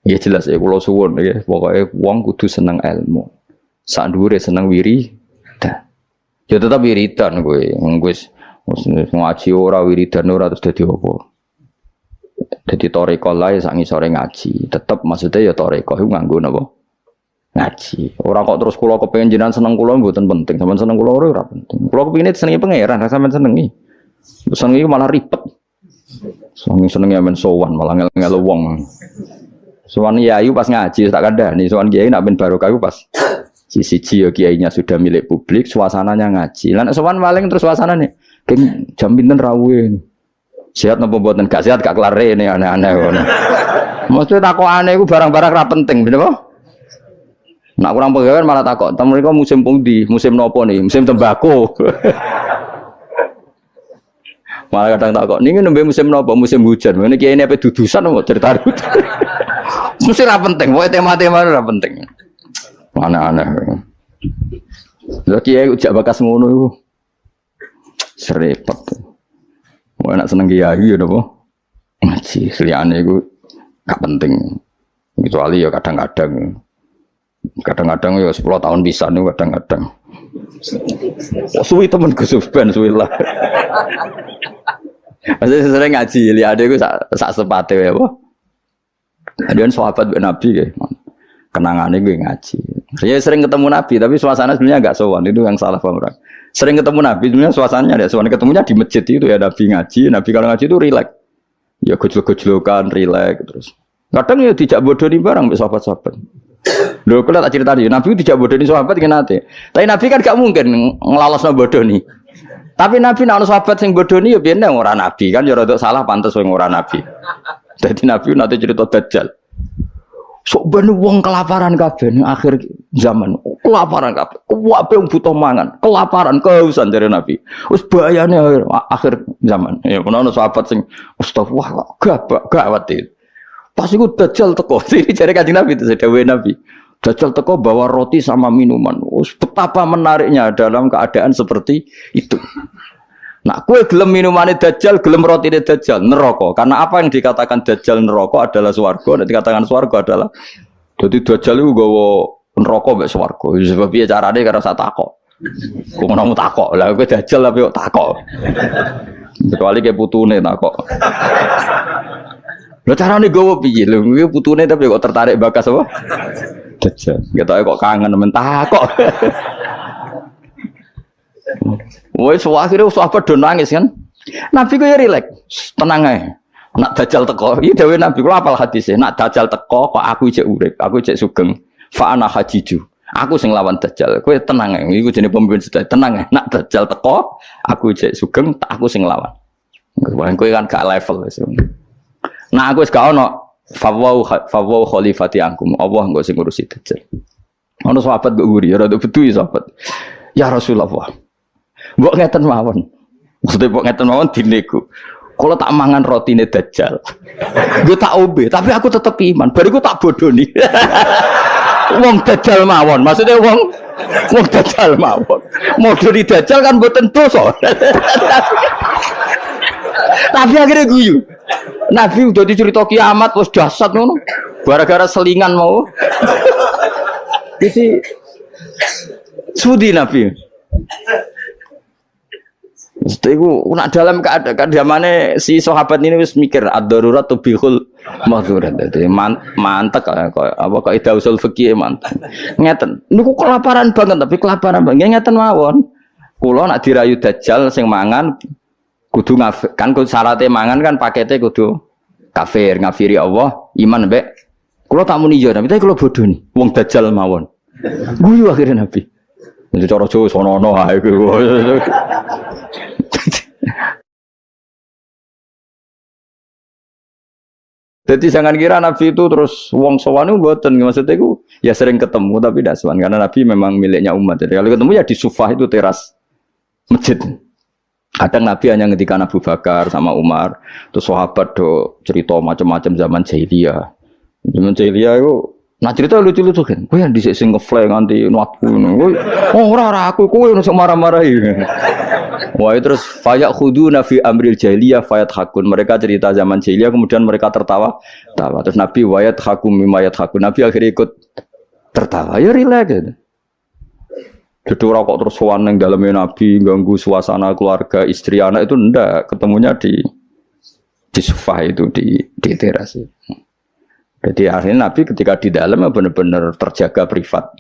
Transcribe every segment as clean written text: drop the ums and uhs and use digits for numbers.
Ya jelas ya kula suwun ya, pokoke wong kudu seneng ilmu. Sak dhuwure seneng wiridan. Ya tetep wiridan kowe. Wis ngaji ora wiridan ora terus dadi apa. Dadi toreko lae sak ngisore ngaji. Tetep maksudnya ya toreko iku nganggo napa? Ngaji. Ora kok terus kula kepengin jenengan seneng kula mboten penting. Sampeyan seneng kula ora penting. Kula kepengine senengi pangeran, sampeyan senengi. Senengi malah ribet. Senengi men sowan malah ngel-ngel wong. Sowan yayu pas ngaji tak kandhani, sowan kiai nak ben barokah iku pas siji ya kiainya sudah milik publik, suasananya ngaji. Lan sowan paling terus suasanane geng jam pinten rawuhe. Sehat napa mboten? Gak sehat gak kelar rene aneh-aneh ngono. Mesti takokane iku barang-barang ra penting, bener apa? Nak kurang pegawai malah takok, "Tem mriko musim pundi? Musim nopo nih? Musim tembakau." Malah kadang takok, "Niki nembe musim nopo? Musim hujan." Ngene kiai ini apa dudusan kok cerita. Mesti ra penting, pokoke tema-tema ora penting. Aneh-aneh. Lha kiai ujak bakas ngono iku. Serepet. Mau enak seneng kiai ya napa? Ngaji, liyane iku gak penting. Kecuali ya kadang-kadang ya 10 tahun bisa nih kadang-kadang. Suwi temen Gus Ben suwi lah. Masih sering ngaji, lihat iku sak sepate ya apa? Adian sahabat Nabi ya. Kenangannya gue ngaji. Saya sering ketemu Nabi tapi suasana sebenarnya agak sowan, itu yang salah paham orang. Sering ketemu Nabi, sebenarnya suasananya ada sowan, ketemunya di masjid itu ya Nabi ngaji. Nabi kalau ngaji itu rileks. Ya gojlok-gojlokan, rileks terus. Kadang ya dijak bodoni bareng mbek sahabat-sahabat. Lho kula tak critani, Nabi dijak bodoni sahabat ki nate. Tapi Nabi kan gak mungkin nglalosno bodoni. Tapi Nabi nek ana sahabat sing bodoni ya biyen ora Nabi kan ya rada salah pantes wong ora Nabi. Dadi Nabi nate cerita Dajjal. Sok ben wong kelaparan kabeh ning akhir zaman. Kelaparan kabeh. Kuwabe wong butuh mangan, kelaparan, kehausan dari Nabi. Wis bahayane akhir zaman. Ya ono sahabat sing astagfirullah gawat itu. Pas iku Dajjal teko. Iki jare Kanjeng Nabi itu dawuhe Nabi. Dajjal teko bawa roti sama minuman. Betapa menariknya dalam keadaan seperti itu. Nah, kue gelem minumane Dajjal, gelem rotine Dajjal, neraka. Karena apa yang dikatakan Dajjal neraka adalah swarga, dan dikatakan swarga adalah dadi Dajjal iku nggawa neraka mek swarga. Sebab piye carane karo sak takok. Kok ngono takok. Lah kowe Dajjal tapi kok takok. Kecuali ke putune takok. Lha carane nggawa piye? Lho kuwi putune tapi kok tertarik bakas apa? Dajjal. Ketoke kok kangen men takok. Wes akhire sahabat do nangis kan. Nabi ku ya rileks, tenang ae. Nak Dajjal teko, iki dawuh Nabi kula apal hadise. Nak Dajjal teko kok aku cek urip, aku cek sugeng. Fa ana hajiju. Aku sing lawan Dajjal. Kowe tenang ae. Iku jenenge pemimpin sedaya. Tenang ae. Nak Dajjal teko, aku cek sugeng, aku sing lawan. Kowe kan gak level wis. Nah aku wis gak ono fawau khalifati angkum. Allah engko sing ngurusi Dajjal. Ono sahabat kok nguri, ora betul sahabat. Ya Rasulullah. Mbok ngeten mawon. Maksudnya mbok ngeten mawon dinego. Kalau tak mangan rotine Dajjal. Gue tak obe, tapi aku tetep iman. Bariku tak bodoni. Wong Dajjal mawon. Maksudnya wong Dajjal mawon. Modoni Dajjal kan mboten dosa. Tapi akhirnya guyu. Nabi udah dicerita kiamat wis dahsyat ngono. Gara-gara selingan mau. Jadi sudi Nabi. Iku nak dalam keadaan zamane si sahabat ini wis mikir ad-darurat tubihul mahdurat. Dadi mantek apa kaidah usul fikih mantek. Ngeten. Niku kelaparan banget tapi kelaparan banget ngeten mawon. Kula nak dirayu Dajjal sing mangan kudu kan syaratnya mangan kan pakete kudu kafir, ngafiri Allah, iman mbek. Kula tak muni yo tapi kula bodoh nih. Wong Dajjal mawon. Guyu akhirnya Nabi. Itu cara Jawa sono-ono ae kuwi. Jadi jangan kira Nabi itu terus wong sowan itu mboten, maksudnya itu ya sering ketemu tapi tidak sowan karena Nabi memang miliknya umat. Jadi kalau ketemu ya di Sufah itu teras masjid. Kadang Nabi hanya ngendikan Abu Bakar sama Umar, terus sahabat do cerita macam-macam zaman jahiliyah. Zaman jahiliyah itu nah cerita lucu-lucu kan. Kowe yang dhisik sing ngefly nganti nuatku ngono. Oh ora aku kowe ono sing marah-marahi. Wah terus fayak khuduna fi amril jahiliyah fayat hakun. Mereka cerita zaman jahiliyah kemudian mereka tertawa. Tawa. Terus Nabi wayat hakum mimayat hakun. Nabi akhirnya ikut tertawa. Ya rileks gitu. Jadi orang kok terus sowan yang dalamnya Nabi ganggu suasana keluarga istri anak itu ndak, ketemunya di sofa itu di teras itu. Jadi akhirnya Nabi ketika di dalam benar-benar terjaga privat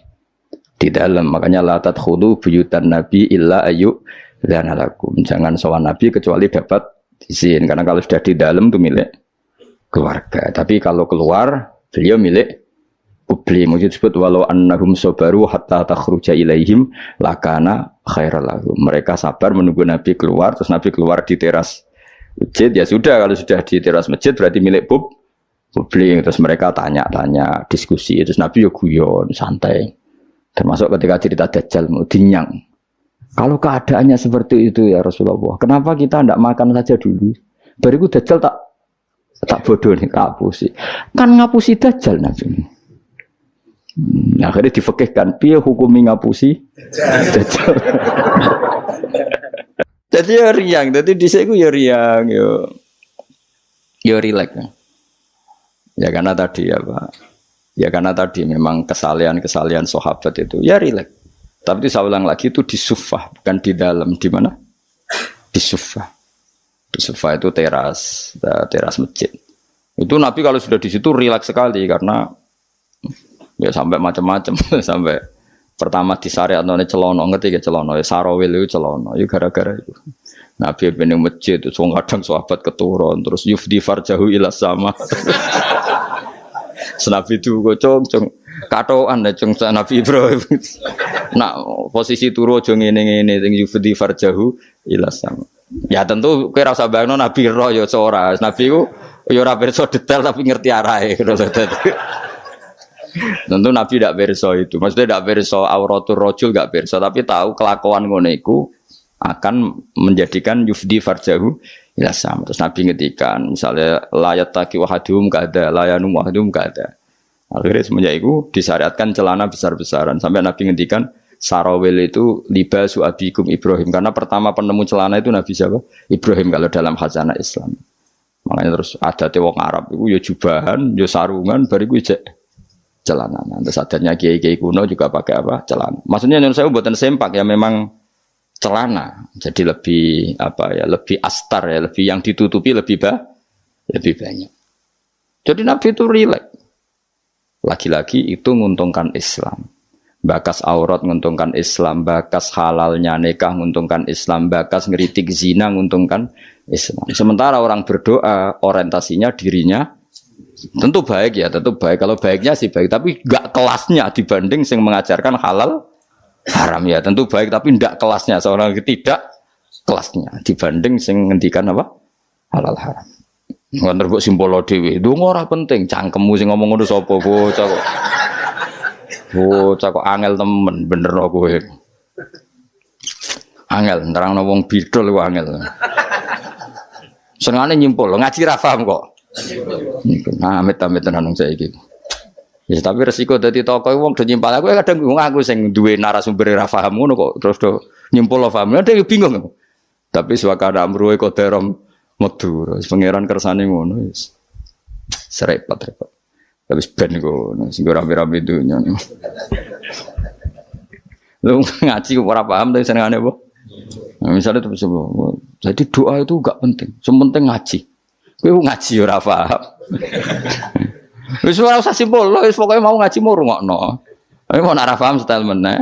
di dalam, makanya la tadkhulu buyutan Nabi illa ayu lanalakum. Jangan sowan Nabi kecuali dapat izin, karena kalau sudah di dalam itu milik keluarga. Tapi kalau keluar beliau milik publik. Mungkin disebut walau annahum sabaru hatta takhruja ilaihim lakana khairal lahum. Mereka sabar menunggu Nabi keluar, terus Nabi keluar di teras masjid, ya sudah, kalau sudah di teras masjid berarti milik publik. Terus mereka tanya-tanya, diskusi, terus Nabi ya guyon, santai. Termasuk ketika cerita Dajjal mau dinyang. Kalau keadaannya seperti itu ya Rasulullah, kenapa kita tidak makan saja dulu? Bariku Dajjal tak bodoh nih, tak hapusi. Kan ngapusi Dajjal Nabi. Akhirnya difekihkan, piye hukumi ngapusi Dajjal. Jadi ya riang, jadi dhisik ku ya riang, yo rileks. Ya karena tadi ya Pak. Ya karena tadi memang kesalahan sahabat itu ya rileks. Tapi saya ulang lagi itu di sufah, bukan di dalam. Di mana? Di sufah. Di sufah itu teras masjid. Itu Nabi kalau sudah di situ rileks sekali karena ya sampai macam-macam sampai pertama di syariat none celono, ngerti ya celono, ya sarawil itu celono, ya gara-gara itu. Nabi bening masjid itu kadang sahabat keturun terus yufdi farjahu ila sama. Nabi itu cung katoan ya cung Nabi Ibrahim. Nah, posisi turu aja ngene-ngene sing yufdi farjahu ila sama. Ya tentu kowe ora usah bayangno Nabi ro ya ora. Nabi ku ya ora pirsa detail tapi ngerti arahe. Tentu Nabi tidak perso itu. Maksudnya tidak perso auratul rajul enggak perso, tapi tahu kelakuan ngono iku akan menjadikan yufdi farjahu ila sama. Terus Nabi ngetikan misalnya layat taqi wahadum kada, layanum wahadum kada. Akhirnya semenjak itu disyariatkan celana besar-besaran sampai Nabi ngetikan sarawil itu libasu abikum Ibrahim, karena pertama penemu celana itu Nabi siapa? Ibrahim kalau dalam khazanah Islam. Makanya terus ada wong Arab itu ya jubahan, ya sarungan, bariku ijek celana. Terus adanya kiai-kiai kuno juga pakai apa? Celana. Maksudnya menurut saya buatan sempak ya memang celana. Jadi lebih apa ya? Lebih astar ya, lebih yang ditutupi lebih banyak. Jadi Nabi itu rileks. Lagi-lagi itu menguntungkan Islam. Bakas aurat menguntungkan Islam, bakas halalnya nikah menguntungkan Islam, bakas ngeritik zina menguntungkan Islam. Sementara orang berdoa orientasinya dirinya tentu baik ya, tentu baik. Kalau baiknya sih baik, tapi enggak kelasnya dibanding yang mengajarkan halal haram ya. Tentu baik tapi enggak kelasnya, seorang tidak kelasnya dibanding yang ngendikan apa? Halal haram. Nganter kok simbolo dhewe. Ndonga ora penting, cangkemmu sing ngomong ngono sapa bocah kok. Bocah kok angel temen bener kowe. Angel nerangno wong bidol kok angel. Senengane nyimpul, ngaji ra paham kok. Nah, amit-amit tenan saiki. Ya tapi resiko dadi tokoh wong do nyimpal aku kadang bingung aku sing duwe narasumber ra paham ngono kok terus do nyimpul paham. Ada bingung. Tapi suwakana amruhe koderom medur. Pangeran kersane ngono wis. Serepot-repot. Habis ben ngono sing rame-rame dunya. Lu ngaji kok ora paham tapi senengane apa? Nah, misalnya terus jadi doa itu enggak penting. Yang penting ngaji. Kowe ngaji ora paham. Wis ora usah simpul, wis pokoke mau ngaji mau rungokno. Tapi mau ora paham setel meneh.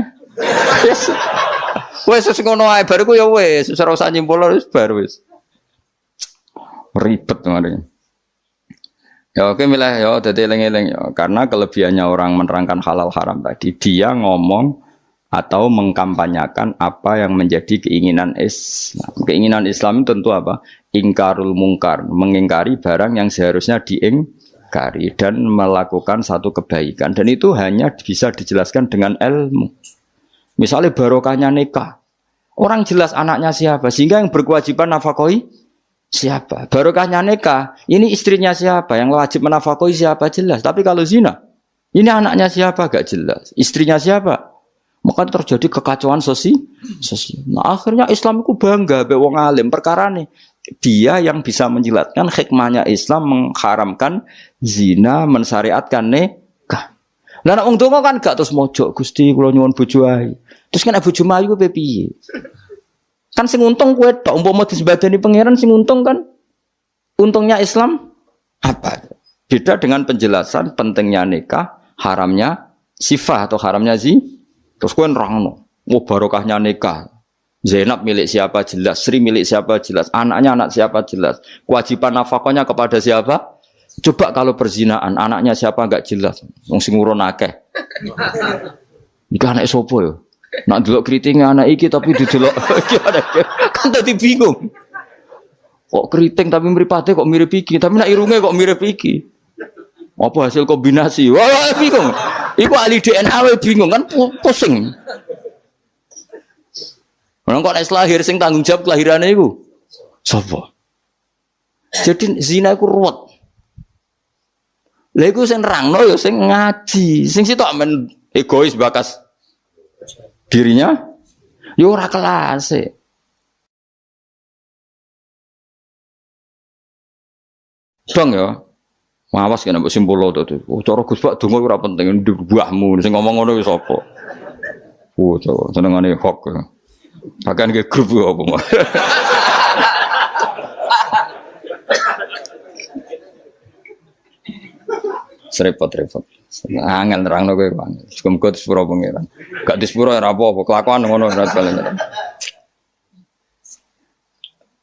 Wis ngono ae bar ku ya wis, ora usah nyimpul wis bar wis. Ribet kemarin. Ya oke milah ya dadi eling-eling ya karena kelebihannya orang menerangkan halal haram tadi dia ngomong atau mengkampanyakan apa yang menjadi keinginan Islam. Keinginan Islam itu tentu apa? Ingkarul mungkar, mengingkari barang yang seharusnya diingkari dan melakukan satu kebaikan. Dan itu hanya bisa dijelaskan dengan ilmu. Misalnya barokahnya nikah. Orang jelas anaknya siapa, sehingga yang berkewajiban nafkahi siapa. Barokahnya nikah, ini istrinya siapa, yang wajib menafkahi siapa jelas. Tapi kalau zina, ini anaknya siapa gak jelas. Istrinya siapa? Maka terjadi kekacauan sosial. Nah, akhirnya Islam itu bangga be wong alim perkara nih. Dia yang bisa menjelaskan hikmahnya Islam mengharamkan zina, mensyariatkan nikah. Lah nek wong donga kan gak terus mojok Gusti kula nyuwun bojo ae. Terus kan bojo mayu kowe piye? Kan sing untung kowe tok umpama disembadani pangeran sing untung kan untungnya Islam apa? Beda dengan penjelasan pentingnya nikah, haramnya sifah atau haramnya terus kowe nerangno, oh barokahnya nikah. Zainab milik siapa jelas, Sri milik siapa jelas, anaknya anak siapa jelas, kewajiban nafkahnya kepada siapa? Coba kalau perzinaan, anaknya siapa enggak jelas, wong sing urun akeh. Iki anak sapa ya? Nak delok keriting anak iki tapi didelok kan dadi bingung. Kok keriting tapi mripate kok mirip iki, tapi nak irunge kok mirip iki. Apa hasil kombinasi? Wah, bingung. Iku ahli DNA wae bingung kan pusing. Orang kok nek lahir sing tanggung jawab kelahirane iku sapa? Jadi zina iku ruwet. Lha iku sing nerangno ya sing ngaji, sing sitok men egois bakas dirinya ya ora kelas e. Dong ya. Mawas kena mbok simpul to. Cara Gus Pak donga ora penting mbahmu sing ngomong ngono wis apa. Coba senengane hok. Akan ke grup apa mah. Repot. Angel nerangno kowe kan. Muga disepuro pangeran. Gak disepuro ora apa-apa, kelakuan ngono ora kalen.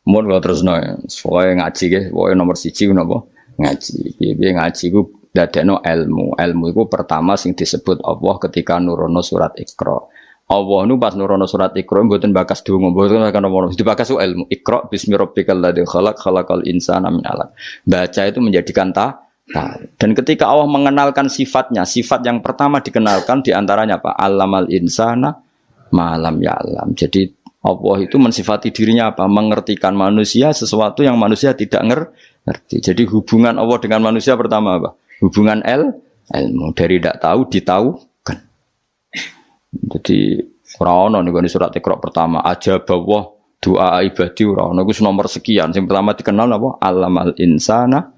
Mun wae terusno. Soale ngaji ge, pokoke nomor 1 napa? Ngaji. Piye ngaji ku dadekno ilmu. Ilmu iku pertama sing disebut Allah ketika nurono surat Iqra. Allah nu pas nurono surat Iqra mboten bakas donga, mboten kan nomor dibakas ilmu. Iqra bismi rabbikal ladzi khalaq khalaqal insana min 'alaq. Baca itu menjadikan dan ketika Allah mengenalkan sifatnya, sifat yang pertama dikenalkan diantaranya apa? Allamal insana malam ya'lam. Jadi Allah itu mensifati dirinya apa? Mengertikan manusia sesuatu yang manusia tidak ngerti. Jadi hubungan Allah dengan manusia pertama apa? Hubungan ilmu. Dari tidak tahu ditahukan. Jadi ora ono niku surat Iqra pertama aja bawah doa ibadi ora ono iku nomor sekian. Yang pertama dikenal apa? Allamal insana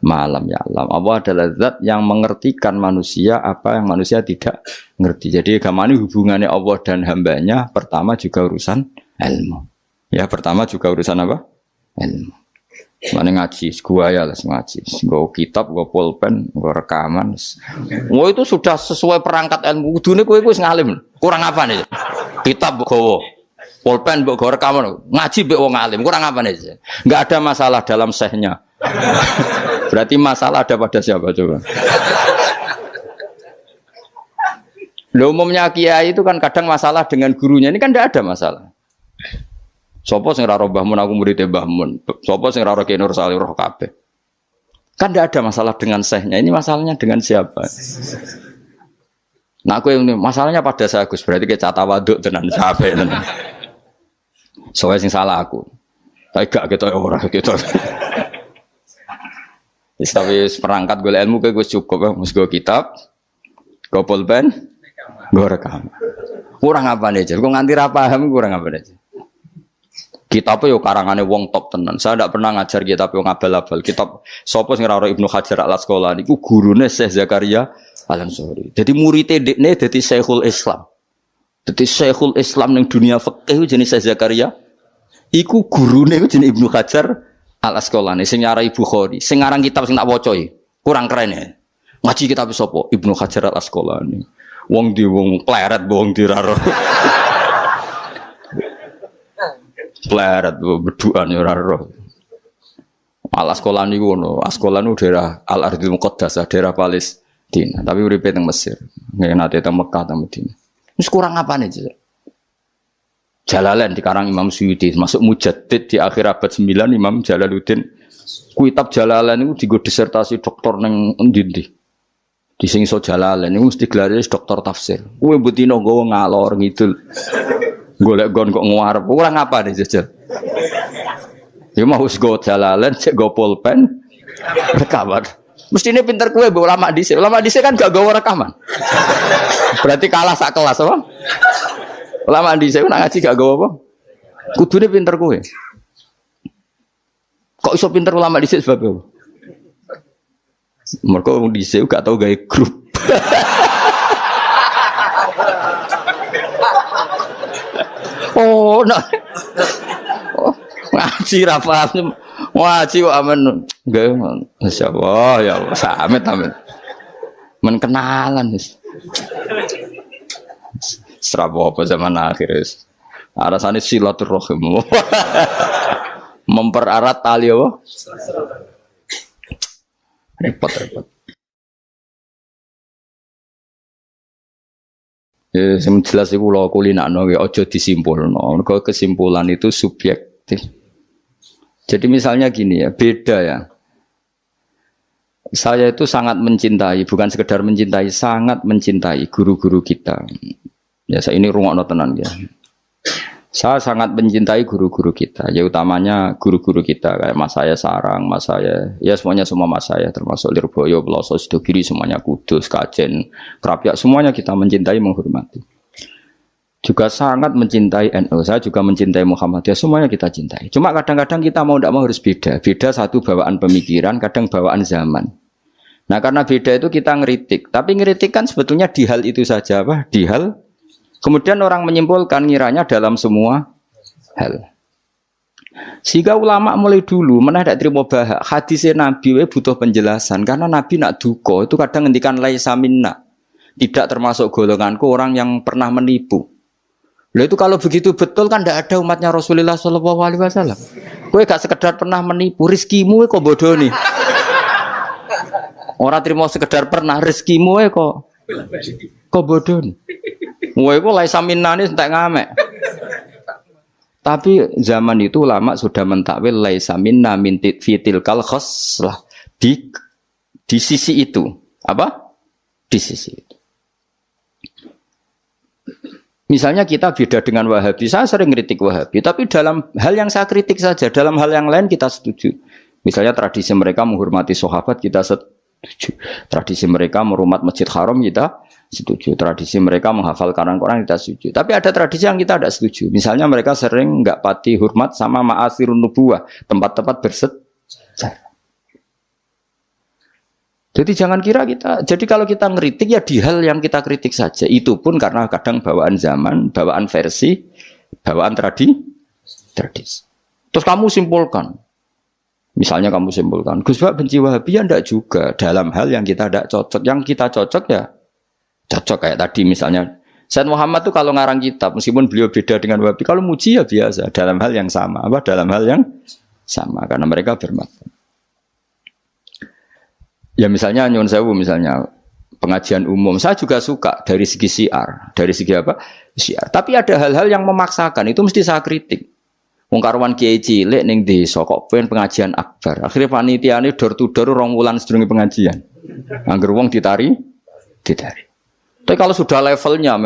malam ya'lam. Allah adalah zat yang mengertikan manusia apa yang manusia tidak ngerti. Jadi agama ini hubungannya Allah dan hambanya pertama juga urusan ilmu. Ya pertama juga urusan apa? Ilmu. Mana ngaji, gua ya lah ngaji, gua kitab, gua pulpen, gua rekaman. Wah itu sudah sesuai perangkat ilmu. Dunia kowe wis ngalim. Kurang apa nih? Kitab gua, pulpen gua rekaman, ngaji mbek wong alim. Kurang apa nih? Enggak ada masalah dalam sehnya. Berarti masalah ada pada siapa coba? Loh, umumnya kiai itu kan kadang masalah dengan gurunya. Ini kan tidak ada masalah. Sopo sing raro Mbah Mun aku murid Mbah Mun. Sopo sing raro Ki Nur Salih roh kabeh. Kan tidak ada masalah dengan sehnya. Ini masalahnya dengan siapa? Nah aku yang ini masalahnya pada saya Gus berarti kayak cata waduk tenan sampai tenan. Soalnya sing salah aku. Tapi gak kita orang kita. Tapi perangkat gue ilmu kayak gue cukup. Mus gue kitab, gue pulpen, gue rekam. Kurang apa nih? Gue nganti paham kurang apa nih? Kitab yo karangane wong top tenan. Saya tidak pernah ngajar kitab yo ngabal-abal. Kitab sapa sing ora Ibnu Hajar Al-Asqalani niku gurune Syekh Zakaria Al-Ansori. Jadi murid-e dekne dadi Syekhul Islam. Dadi Syekhul Islam ning dunia fikih jenenge Syekh Zakaria. Iku gurune jenenge Ibnu Hajar Al-Asqalani sing nyarai Bukhari. Sing ngarang kitab sing tak waca kurang keren ya. Ngaji kitab sapa? Ibnu Hajar Al-Asqalani. Wong di wong pleret wong diraro. Pleret berduaan ya ora roh. Al-Asqalani ngono, Asqalani daerah Al-Ardhil Muqaddasah, daerah Palestina, tapi uripe teng Mesir. Nggih nate teng Mekah teng Madinah. Wis kurang apane, Cak? Jalalain dikarang Imam Suyuti, masuk mujaddid di akhir abad 9 Imam Jalaluddin. Kitab Jalalain niku dienggo disertasi doktor ning endi-endi. Di sing iso Jalalain niku mesti gelare doktor tafsir. Kowe mbutino nggawa ngalor ngidul. Golek gon kok ngarep kurang apa nih jajal. Ya mau wis go Jalalain, cek go pulpen, rekaman. Mestine pinter kowe mbok ulama dhisik. Ulama dhisik kan gak gawa rekaman. Berarti kalah sak kelas apa? Ulama dhisik nak ngaji gak gawe apa? Kudune pinter kowe. Kok iso pinter ulama dhisik sebab apa? Mergo wong dhisik gak tau gawe grup. Oh, nah. Oh, ngaji ra paham. Ngaji kok amen. Nggih, masyaallah ya Allah, samit amin. Men kenalan wis. Serapa apa zaman akhir wis. Alasannya silaturahim. Mempererat tali apa? Repot. Ya, yang jelas itu kalau kulinakno ya ojo disimpulno. Mergo kesimpulan itu subjektif. Jadi misalnya gini ya, beda ya. Saya itu sangat mencintai, bukan sekedar mencintai, sangat mencintai guru-guru kita. Ya, saya ini rungokno tenan ya. Saya sangat mencintai guru-guru kita, ya utamanya guru-guru kita kayak Mas saya Sarang, Mas saya, ya semuanya semua Mas saya, termasuk Lirboyo, Peloso, Sidogiri, semuanya Kudus, Kajen, Krapyak, semuanya kita mencintai, menghormati. Juga sangat mencintai NU, saya juga mencintai Muhammadiyah, semuanya kita cintai. Cuma kadang-kadang kita mau tidak mau harus beda, beda satu bawaan pemikiran, kadang bawaan zaman. Nah karena beda itu kita ngeritik, tapi ngeritik kan sebetulnya di hal itu saja, apa? Di hal. Kemudian orang menyimpulkan ngiranya dalam semua hal. Sehingga ulama mulai dulu mana tidak terima bahak hadisnya Nabi butuh penjelasan karena Nabi nak duko itu kadang ngendikan laisa minna, tidak termasuk golonganku orang yang pernah menipu. Lalu itu kalau begitu betul kan tidak ada umatnya Rasulullah SAW. Kowe gak sekedar pernah menipu, rizkimu kok bodoh nih. Orang terima sekedar pernah, rizkimu kok bodoh nih. Wah, itu laisa minna ini entek ngamek. Tapi zaman itu ulama sudah mentakwil laisa minna min fitil kal khoslah di sisi itu. Apa? Di sisi itu. Misalnya kita beda dengan Wahabi. Saya sering kritik Wahabi, tapi dalam hal yang saya kritik saja, dalam hal yang lain kita setuju. Misalnya tradisi mereka menghormati sahabat kita setuju. Tradisi mereka merumah Masjid Haram kita setuju. Tradisi mereka menghafal Quran kita setuju. Tapi ada tradisi yang kita tidak setuju. Misalnya mereka sering enggak pati hormat sama ma'asirun nubuwah, tempat-tempat bersejarah. Jadi jangan kira kita. Jadi kalau kita ngeritik ya di hal yang kita kritik saja. Itu pun karena kadang bawaan zaman, bawaan versi, bawaan tradisi. Terus kamu simpulkan. Misalnya kamu simpulkan, Gus Bak benci Wahabi ya enggak juga dalam hal yang kita tidak cocok. Yang kita cocok ya cocok kayak tadi misalnya Said Muhammad tuh kalau ngarang kitab meskipun beliau beda dengan Wahabi, kalau muji ya biasa dalam hal yang sama, apa dalam hal yang sama karena mereka bermakna. Ya misalnya nyuwun sewu misalnya pengajian umum saya juga suka dari segi syiar, dari segi apa? Syiar. Tapi ada hal-hal yang memaksakan itu mesti saya kritik. Wong karuan kiai cilik ning desa kok pengen pengajian akbar. Akhirnya panitiane door to door 2 wulan sedurunge pengajian. Angger wong ditari. Tapi kalau sudah levelnya